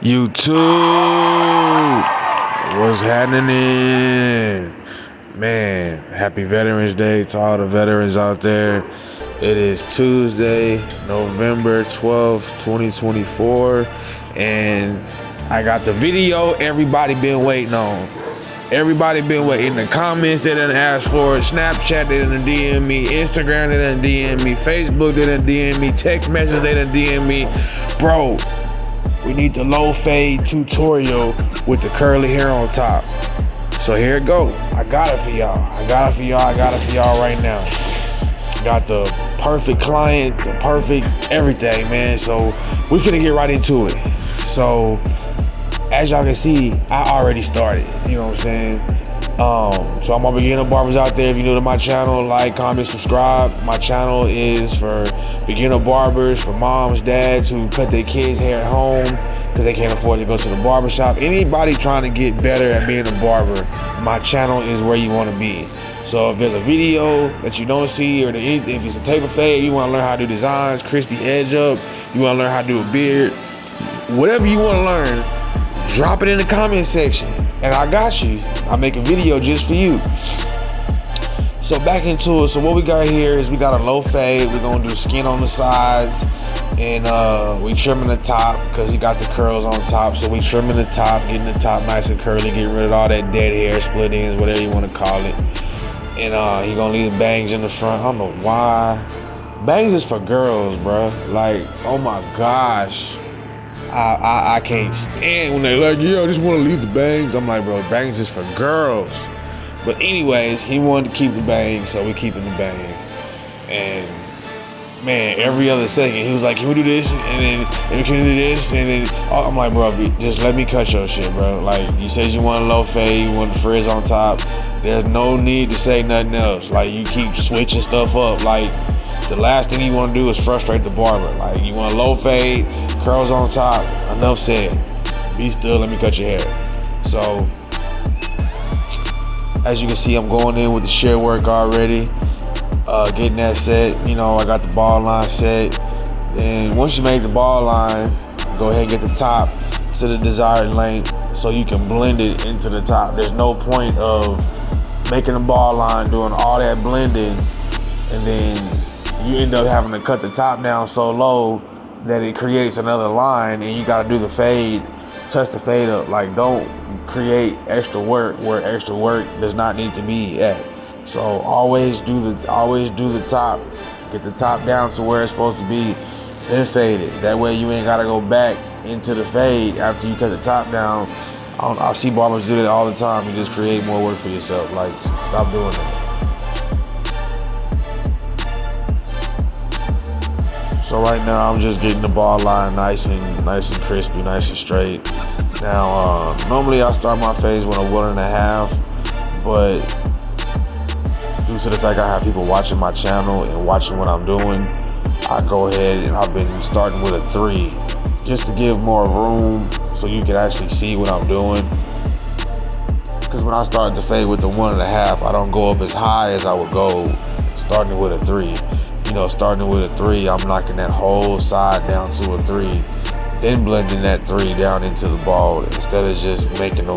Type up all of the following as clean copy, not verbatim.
YouTube, what's happening? Man, happy Veterans Day to all the veterans out there. It is Tuesday, November 12th, 2024, and I got the video everybody been waiting on. Everybody been waiting. In the comments, they done asked for it. Snapchat, they done DM me. Instagram, they done DM me. Facebook, they done DM me. Text message, they done DM me. Bro, we need the low fade tutorial with the curly hair on top. So here it go. I got it for y'all. I got it for y'all right now. Got the perfect client, the perfect everything, man. So we finna get right into it. So as y'all can see, I already started. You know what I'm saying? So I'm my beginner barbers out there. If you're new to my channel, like, comment, subscribe. My channel is for beginner barbers, for moms, dads who cut their kids' hair at home because they can't afford to go to the barber shop. Anybody trying to get better at being a barber, my channel is where you want to be. So if there's a video that you don't see, or if it's a taper fade, you want to learn how to do designs, crispy edge up, you want to learn how to do a beard, whatever you want to learn, drop it in the comment section, and I got you. I'll make a video just for you. So back into it. So what we got here is we got a low fade. We're gonna do skin on the sides, and we trimming the top because he got the curls on top. So we trimming the top, getting the top nice and curly, getting rid of all that dead hair, split ends, whatever you want to call it. And he gonna leave the bangs in the front. I don't know why. Bangs is for girls, bro. Like, oh my gosh. I can't stand when they like, yeah, I just want to leave the bangs. I'm like, bro, bangs is for girls. But anyways, he wanted to keep the bangs, so we keeping the bangs. And man, every other second, he was like, can we do this? And then can we do this? And then I'm like, bro, just let me cut your shit, bro. Like, you said you want a low fade, you want the frizz on top. There's no need to say nothing else. Like, you keep switching stuff up. Like, the last thing you want to do is frustrate the barber. Like, you want a low fade, curls on top, enough said. Be still, let me cut your hair. So, as you can see, I'm going in with the shear work already. Getting that set. You know, I got the ball line set. And once you make the ball line, go ahead and get the top to the desired length so you can blend it into the top. There's no point of making the ball line, doing all that blending, and then you end up having to cut the top down so low that it creates another line, and you got to do the fade, touch the fade up. Like, don't create extra work where extra work does not need to be at. So always do the top, get the top down to where it's supposed to be, then fade it. That way you ain't got to go back into the fade after you cut the top down. I see barbers do that all the time. You just create more work for yourself. Like, stop doing that. So right now I'm just getting the ball line nice and crispy, nice and straight. Now normally I start my fades with a 1.5, but due to the fact I have people watching my channel and watching what I'm doing, I go ahead and I've been starting with a 3 just to give more room so you can actually see what I'm doing. Because when I start the fade with the 1.5, I don't go up as high as I would go starting with a 3. You know, starting with a 3, I'm knocking that whole side down to a 3, then blending that 3 down into the ball instead of just making a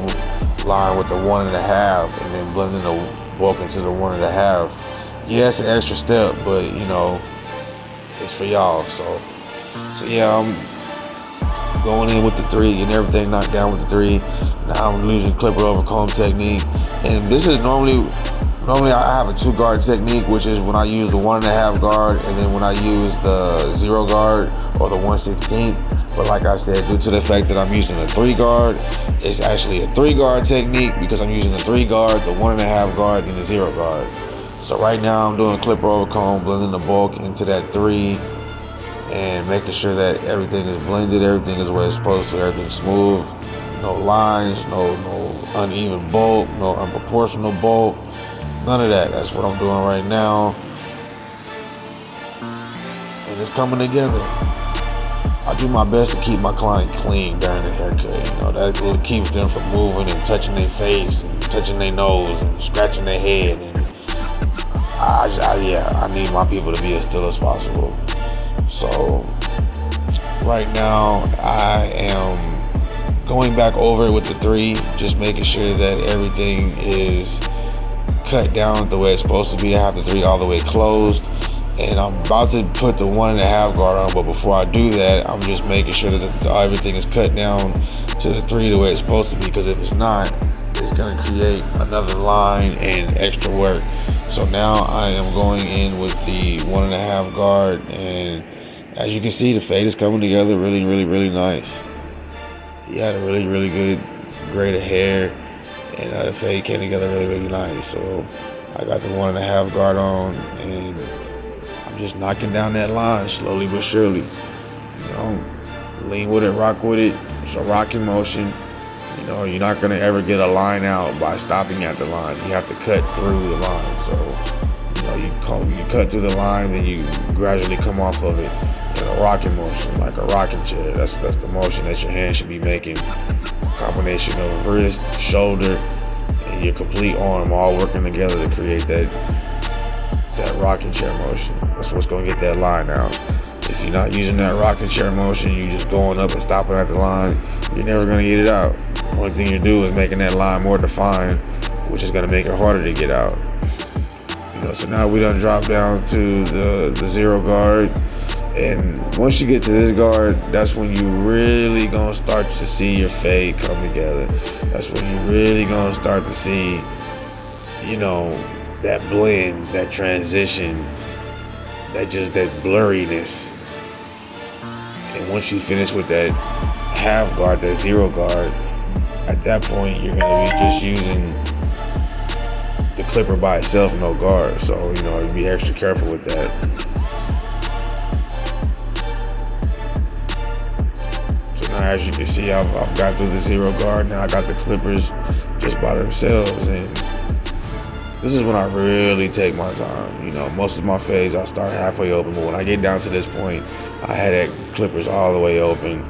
line with the 1.5 and then blending the bulk into the 1.5. Yeah, it's an extra step, but you know, it's for y'all. So yeah, I'm going in with the 3 and everything knocked down with the 3. Now I'm using clipper over comb technique, and this is normally I have a 2 guard technique, which is when I use the 1.5 guard, and then when I use the 0 guard or the 1/16. But like I said, due to the fact that I'm using a 3 guard, it's actually a 3 guard technique because I'm using the 3 guard, the 1.5 guard, and the 0 guard. So right now I'm doing clipper over comb, blending the bulk into that 3, and making sure that everything is blended, everything is where it's supposed to, everything's smooth, no lines, no uneven bulk, no unproportional bulk. None of that. That's what I'm doing right now. And it's coming together. I do my best to keep my client clean during the haircut. You know, that really keeps them from moving and touching their face and touching their nose and scratching their head. And I need my people to be as still as possible. So right now I am going back over it with the 3, just making sure that everything is cut down the way it's supposed to be. I have the 3 all the way closed, and I'm about to put the 1.5 guard on, but before I do that, I'm just making sure that everything is cut down to the 3 the way it's supposed to be, because if it's not, it's going to create another line and extra work. So now I am going in with the 1.5 guard, and as you can see, the fade is coming together really nice. He had a really good grade of hair, and the fade came together really nice. So I got the 1.5 guard on, and I'm just knocking down that line slowly but surely. You know, lean with it, rock with it. It's a rocking motion. You know, you're not gonna ever get a line out by stopping at the line. You have to cut through the line. So, you know, you cut through the line, then you gradually come off of it in a rocking motion, like a rocking chair. That's the motion that your hand should be making. A combination of wrist, shoulder, and your complete arm all working together to create that rocking chair motion. That's what's gonna get that line out. If you're not using that rocking chair motion, you're just going up and stopping at the line, you're never gonna get it out. The only thing you do is making that line more defined, which is gonna make it harder to get out. You know, so now we done drop down to the 0 guard, and once you get to this guard, that's when you really gonna start to see your fade come together. That's when you really gonna start to see, you know, that blend, that transition, that blurriness. And once you finish with that half guard, that 0 guard, at that point you're gonna be just using the clipper by itself, no guard. So, you know, you be extra careful with that. So now, as you can see, I've got through the 0 guard. Now I got the clippers just by themselves, and this is when I really take my time. You know, most of my fades I start halfway open, but when I get down to this point, I had that clippers all the way open.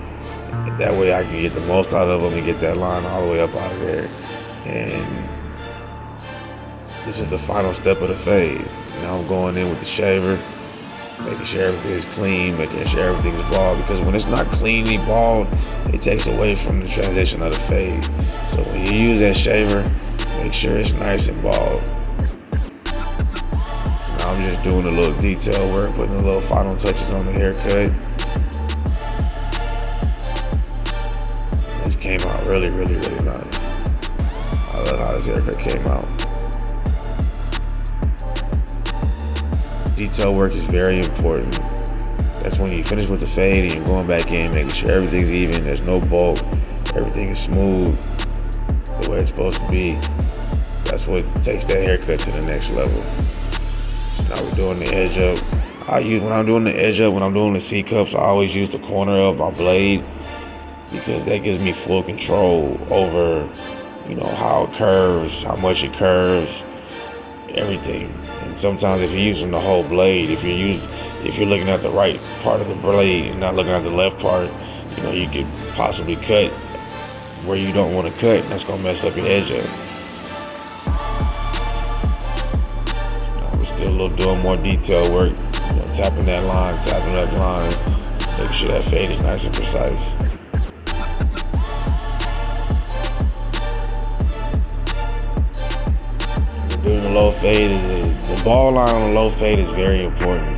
That way I can get the most out of them and get that line all the way up out of there. And this is the final step of the fade. Now I'm going in with the shaver, making sure everything is clean, making sure everything is bald, because when it's not cleanly bald, it takes away from the transition of the fade. So when you use that shaver, make sure it's nice and bald. Now I'm just doing a little detail work, putting a little final touches on the haircut. This came out really nice. I love how this haircut came out. Detail work is very important. That's when you finish with the fade and you're going back in, making sure everything's even, there's no bulk, everything is smooth the way it's supposed to be. That's what takes that haircut to the next level. Now we're doing the edge up. When I'm doing the edge up, when I'm doing the C-cups, I always use the corner of my blade, because that gives me full control over, you know, how it curves, how much it curves, everything. And sometimes if you're using the whole blade, if you're looking at the right part of the blade and not looking at the left part, you know, you could possibly cut where you don't want to cut, and that's gonna mess up your edge up. Now we're still doing more detail work, you know, tapping that line, making sure that fade is nice and precise. Doing the low fade, the ball line on the low fade is very important.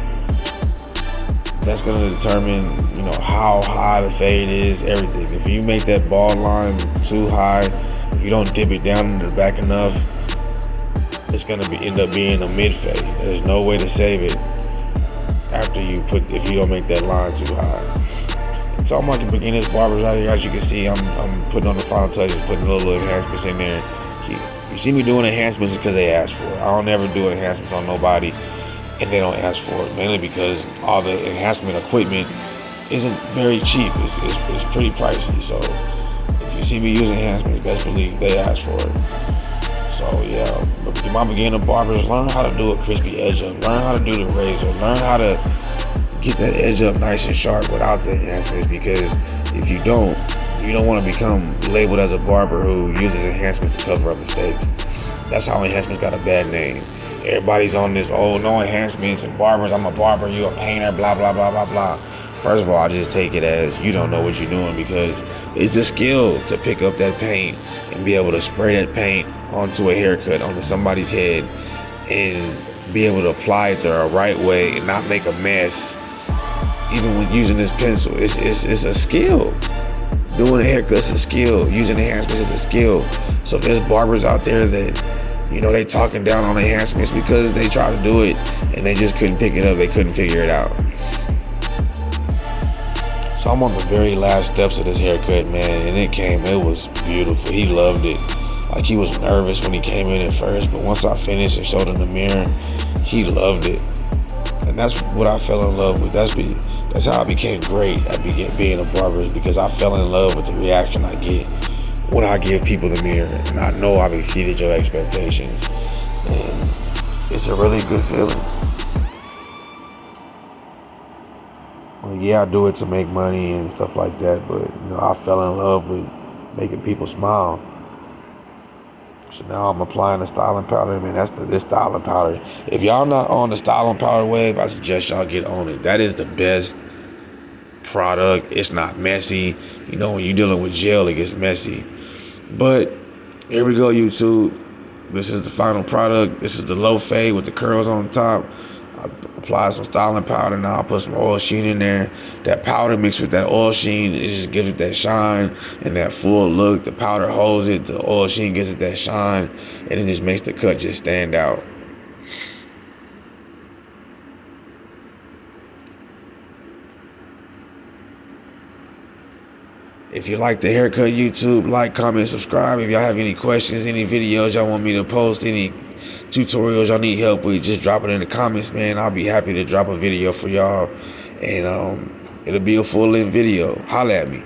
That's going to determine, you know, how high the fade is, everything. If you make that ball line too high, if you don't dip it down in the back enough, it's going to end up being a mid fade. There's no way to save it if you don't make that line too high. So I'm like beginners barbers out here. As you can see, I'm putting on the final touches, putting a little enhancements in there. You see me doing enhancements because they ask for it. I don't ever do enhancements on nobody and they don't ask for it, mainly because all the enhancement equipment isn't very cheap. It's pretty pricey. So if you see me using enhancements, best believe they ask for it. So yeah, my beginner barbers, learn how to do a crispy edge up, learn how to do the razor, learn how to get that edge up nice and sharp without the enhancements, because if you don't want to become labeled as a barber who uses enhancements to cover up mistakes. That's how enhancements got a bad name. Everybody's on this, oh, no enhancements and barbers, I'm a barber, you a painter, blah, blah, blah, blah, blah. First of all, I just take it as you don't know what you're doing, because it's a skill to pick up that paint and be able to spray that paint onto a haircut, onto somebody's head, and be able to apply it the right way and not make a mess. Even when using this pencil, it's a skill. Doing a haircut's a skill. Using enhancements is a skill. So if there's barbers out there that, they talking down on enhancements because they tried to do it and they just couldn't pick it up, they couldn't figure it out. So I'm on the very last steps of this haircut, man, and it was beautiful. He loved it. Like, he was nervous when he came in at first, but once I finished and showed him the mirror, he loved it. And that's what I fell in love with. That's how I became great at being a barber, is because I fell in love with the reaction I get when I give people the mirror, and I know I've exceeded your expectations. And it's a really good feeling. Well, yeah, I do it to make money and stuff like that, but I fell in love with making people smile. So now I'm applying the styling powder. Man, this styling powder. If y'all not on the styling powder wave, I suggest y'all get on it. That is the best product. It's not messy. When you're dealing with gel, it gets messy. But here we go, YouTube. This is the final product. This is the low fade with the curls on top. I apply some styling powder. Now I'll put some oil sheen in there. That powder mixed with that oil sheen, it just gives it that shine and that full look. The powder holds it. The oil sheen gives it that shine, and it just makes the cut just stand out. If you like the haircut, YouTube, like, comment, subscribe. If y'all have any questions, any videos y'all want me to post, any tutorials y'all need help with, just drop it in the comments, man. I'll be happy to drop a video for y'all, and it'll be a full-length video. Holla at me.